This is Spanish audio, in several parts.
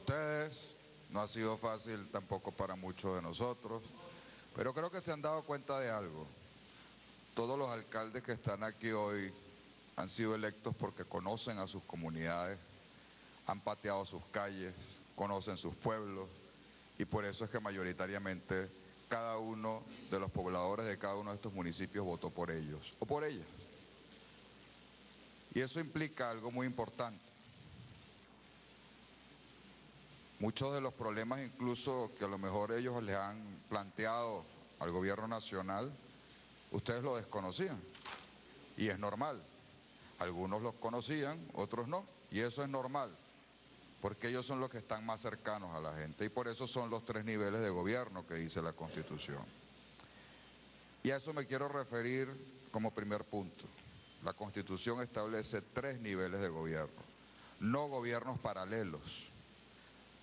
ustedes, no ha sido fácil tampoco para muchos de nosotros, pero creo que se han dado cuenta de algo. Todos los alcaldes que están aquí hoy han sido electos porque conocen a sus comunidades, han pateado sus calles, conocen sus pueblos y por eso es que mayoritariamente cada uno de los pobladores de cada uno de estos municipios votó por ellos o por ellas. Y eso implica algo muy importante. Muchos de los problemas incluso que a lo mejor ellos les han planteado al gobierno nacional, ustedes lo desconocían y es normal. Algunos los conocían, otros no, y eso es normal, porque ellos son los que están más cercanos a la gente y por eso son los 3 niveles de gobierno que dice la Constitución. Y a eso me quiero referir como primer punto. La Constitución establece 3 niveles de gobierno, no gobiernos paralelos,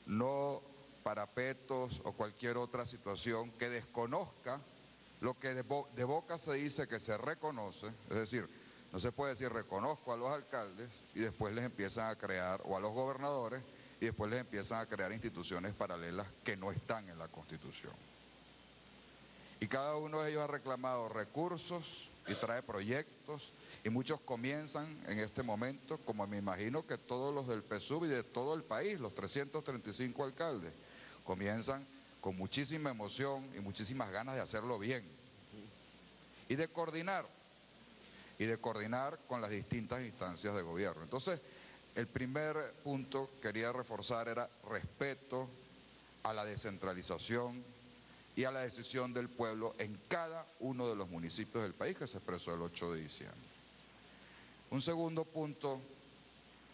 no parapetos o cualquier otra situación que desconozca lo que de boca se dice que se reconoce, es decir, no se puede decir reconozco a los alcaldes y después les empiezan a crear, o a los gobernadores, y después les empiezan a crear instituciones paralelas que no están en la Constitución. Y cada uno de ellos ha reclamado recursos y trae proyectos, y muchos comienzan en este momento, como me imagino que todos los del PSUV y de todo el país, los 335 alcaldes, comienzan con muchísima emoción y muchísimas ganas de hacerlo bien y de coordinar con las distintas instancias de gobierno. Entonces, el primer punto que quería reforzar era respeto a la descentralización y a la decisión del pueblo en cada uno de los municipios del país que se expresó el 8 de diciembre. Un segundo punto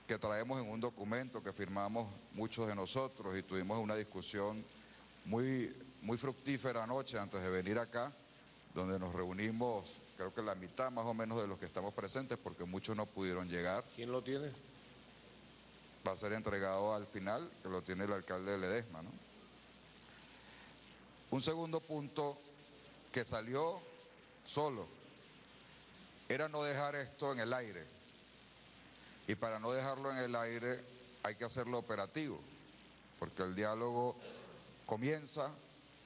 que traemos en un documento que firmamos muchos de nosotros y tuvimos una discusión muy fructífera anoche antes de venir acá, donde nos reunimos, creo que la mitad más o menos de los que estamos presentes, porque muchos no pudieron llegar. ¿Quién lo tiene? Va a ser entregado al final, que lo tiene el alcalde de Ledesma, ¿no? Un segundo punto que salió solo era no dejar esto en el aire. Y para no dejarlo en el aire hay que hacerlo operativo, porque el diálogo comienza,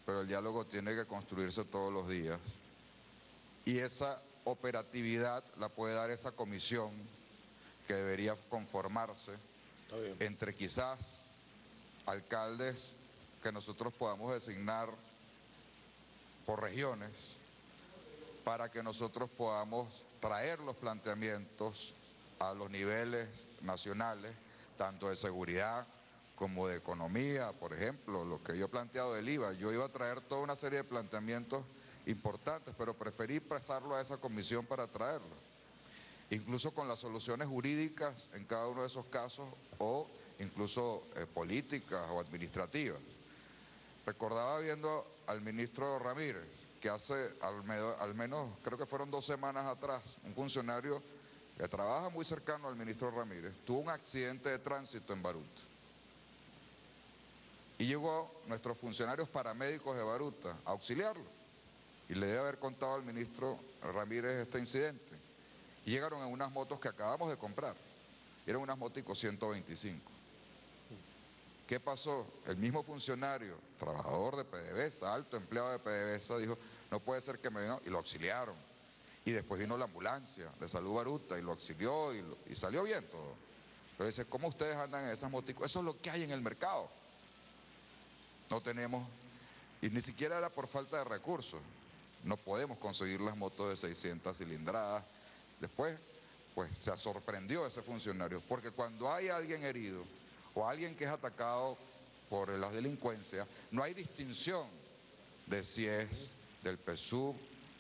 pero el diálogo tiene que construirse todos los días. Y esa operatividad la puede dar esa comisión que debería conformarse entre quizás alcaldes que nosotros podamos designar por regiones para que nosotros podamos traer los planteamientos a los niveles nacionales, tanto de seguridad como de economía, por ejemplo, lo que yo he planteado del IVA. Yo iba a traer toda una serie de planteamientos importantes, pero preferí pasarlo a esa comisión para traerlo. Incluso con las soluciones jurídicas en cada uno de esos casos o incluso políticas o administrativas. Recordaba viendo al ministro Ramírez que hace al menos, creo que fueron 2 semanas atrás, un funcionario que trabaja muy cercano al ministro Ramírez, tuvo un accidente de tránsito en Baruta. Y llegó nuestros funcionarios paramédicos de Baruta a auxiliarlo. Y le debe haber contado al ministro Ramírez este incidente. Y llegaron en unas motos que acabamos de comprar. Eran unas moticos 125. ¿Qué pasó? El mismo funcionario, trabajador de PDVSA, alto empleado de PDVSA, dijo, no puede ser que me vengan, y lo auxiliaron. Y después vino la ambulancia de Salud Baruta y lo auxilió y salió bien todo. Pero dice, ¿cómo ustedes andan en esas moticos? Eso es lo que hay en el mercado. No tenemos, y ni siquiera era por falta de recursos. No podemos conseguir las motos de 600 cilindradas. Después, pues se sorprendió ese funcionario, porque cuando hay alguien herido o alguien que es atacado por la delincuencia, no hay distinción de si es del PSUV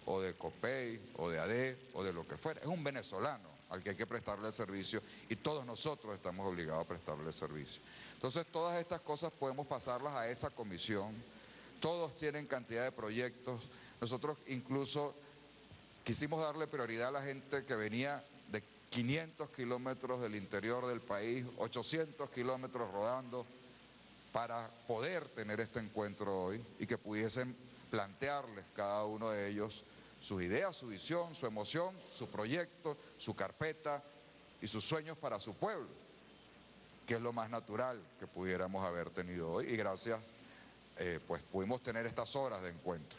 o de COPEI o de AD o de lo que fuera. Es un venezolano al que hay que prestarle el servicio y todos nosotros estamos obligados a prestarle el servicio. Entonces todas estas cosas podemos pasarlas a esa comisión. Todos tienen cantidad de proyectos. Nosotros incluso quisimos darle prioridad a la gente que venía de 500 kilómetros del interior del país, 800 kilómetros rodando, para poder tener este encuentro hoy y que pudiesen plantearles cada uno de ellos sus ideas, su visión, su emoción, su proyecto, su carpeta y sus sueños para su pueblo. que es lo más natural que pudiéramos haber tenido hoy, y gracias, pues pudimos tener estas horas de encuentro.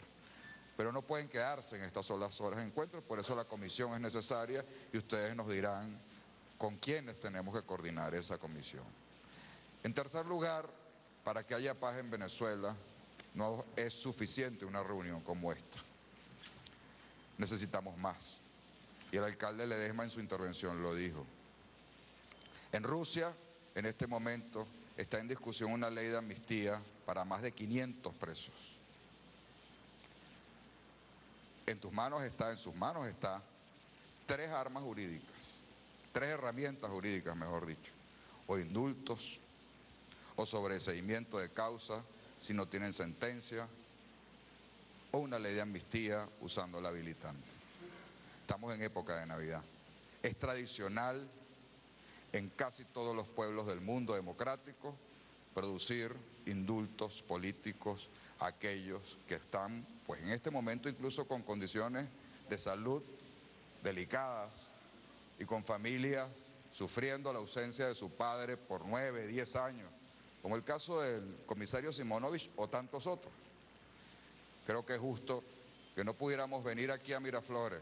Pero no pueden quedarse en estas solas horas de encuentro, por eso la comisión es necesaria y ustedes nos dirán con quiénes tenemos que coordinar esa comisión. En tercer lugar, para que haya paz en Venezuela, no es suficiente una reunión como esta. Necesitamos más. Y el alcalde Ledesma en su intervención lo dijo. En Rusia, en este momento, está en discusión una ley de amnistía para más de 500 presos. En sus manos está 3 armas jurídicas, 3 herramientas jurídicas, mejor dicho, o indultos, o sobreseimiento de causa si no tienen sentencia, o una ley de amnistía usando la habilitante. Estamos en época de Navidad. Es tradicional en casi todos los pueblos del mundo democrático producir indultos políticos a aquellos que están, pues en este momento incluso con condiciones de salud delicadas y con familias sufriendo la ausencia de su padre por 9, 10 años, como el caso del comisario Simonovich o tantos otros. Creo que es justo que no pudiéramos venir aquí a Miraflores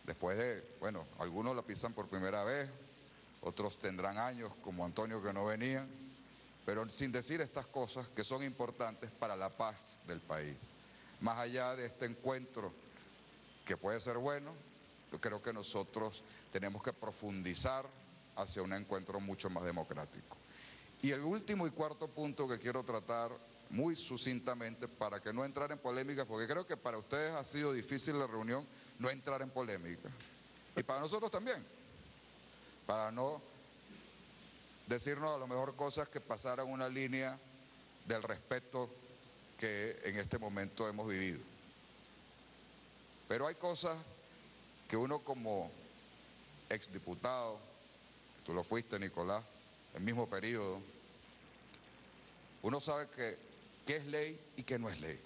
después de, bueno, algunos la pisan por primera vez, otros tendrán años como Antonio que no venían, pero sin decir estas cosas que son importantes para la paz del país. Más allá de este encuentro que puede ser bueno, yo creo que nosotros tenemos que profundizar hacia un encuentro mucho más democrático. Y el último y cuarto punto que quiero tratar muy sucintamente para que no entrar en polémica, porque creo que para ustedes ha sido difícil la reunión no entrar en polémica. Y para nosotros también, para no decirnos a lo mejor cosas que pasaran una línea del respeto que en este momento hemos vivido. Pero hay cosas que uno como exdiputado, tú lo fuiste, Nicolás, el mismo periodo, uno sabe qué es ley y qué no es ley.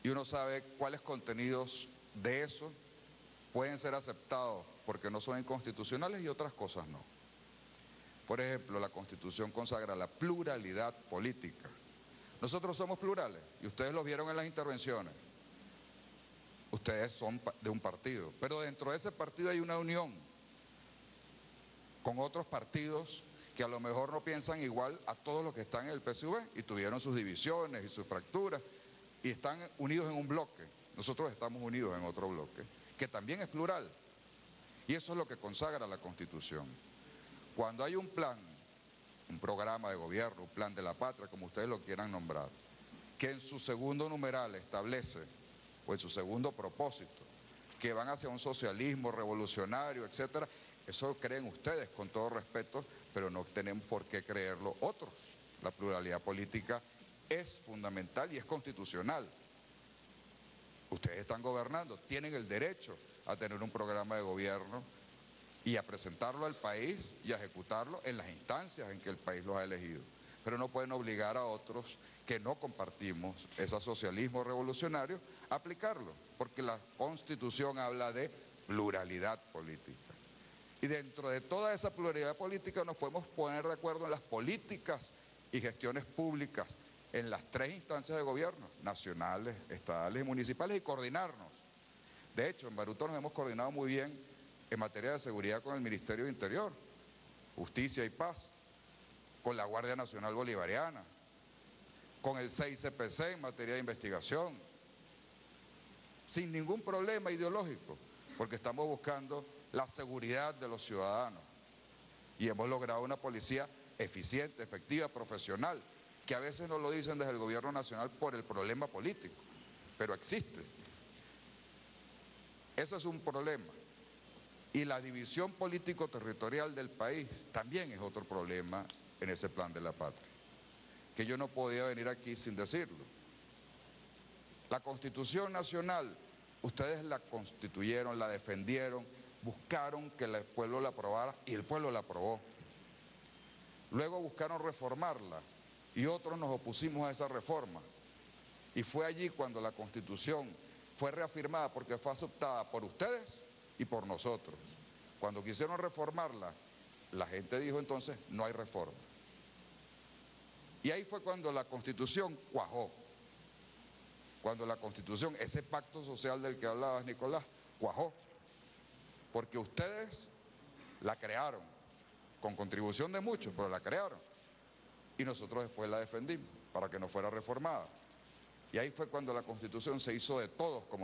Y uno sabe cuáles contenidos de eso pueden ser aceptados porque no son inconstitucionales y otras cosas no. Por ejemplo, la Constitución consagra la pluralidad política. Nosotros somos plurales y ustedes lo vieron en las intervenciones. Ustedes son de un partido, pero dentro de ese partido hay una unión con otros partidos que a lo mejor no piensan igual a todos los que están en el PSV y tuvieron sus divisiones y sus fracturas y están unidos en un bloque. Nosotros estamos unidos en otro bloque, que también es plural. Y eso es lo que consagra la Constitución. Cuando hay un plan, un programa de gobierno, un plan de la patria, como ustedes lo quieran nombrar, que en su segundo numeral establece, o en su segundo propósito, que van hacia un socialismo revolucionario, etcétera, eso creen ustedes con todo respeto, pero no tenemos por qué creerlo otros. La pluralidad política es fundamental y es constitucional. Ustedes están gobernando, tienen el derecho a tener un programa de gobierno y a presentarlo al país y a ejecutarlo en las instancias en que el país los ha elegido. Pero no pueden obligar a otros que no compartimos ese socialismo revolucionario a aplicarlo, porque la Constitución habla de pluralidad política. Y dentro de toda esa pluralidad política nos podemos poner de acuerdo en las políticas y gestiones públicas en las 3 instancias de gobierno, nacionales, estadales y municipales, y coordinarnos. De hecho, en Baruta nos hemos coordinado muy bien en materia de seguridad con el Ministerio de Interior, Justicia y Paz, con la Guardia Nacional Bolivariana, con el 6CPC en materia de investigación, sin ningún problema ideológico, porque estamos buscando la seguridad de los ciudadanos y hemos logrado una policía eficiente, efectiva, profesional, que a veces no lo dicen desde el gobierno nacional por el problema político, pero existe. Ese es un problema. Y la división político-territorial del país también es otro problema en ese plan de la patria, que yo no podía venir aquí sin decirlo. La Constitución Nacional, ustedes la constituyeron, la defendieron, buscaron que el pueblo la aprobara y el pueblo la aprobó. Luego buscaron reformarla y otros nos opusimos a esa reforma. Y fue allí cuando la Constitución fue reafirmada porque fue aceptada por ustedes y por nosotros. Cuando quisieron reformarla la gente dijo entonces, no hay reforma. Y ahí fue cuando la Constitución cuajó. Cuando la Constitución, ese pacto social del que hablabas, Nicolás, cuajó. Porque ustedes la crearon, con contribución de muchos, pero la crearon. Y nosotros después la defendimos para que no fuera reformada. Y ahí fue cuando la Constitución se hizo de todos como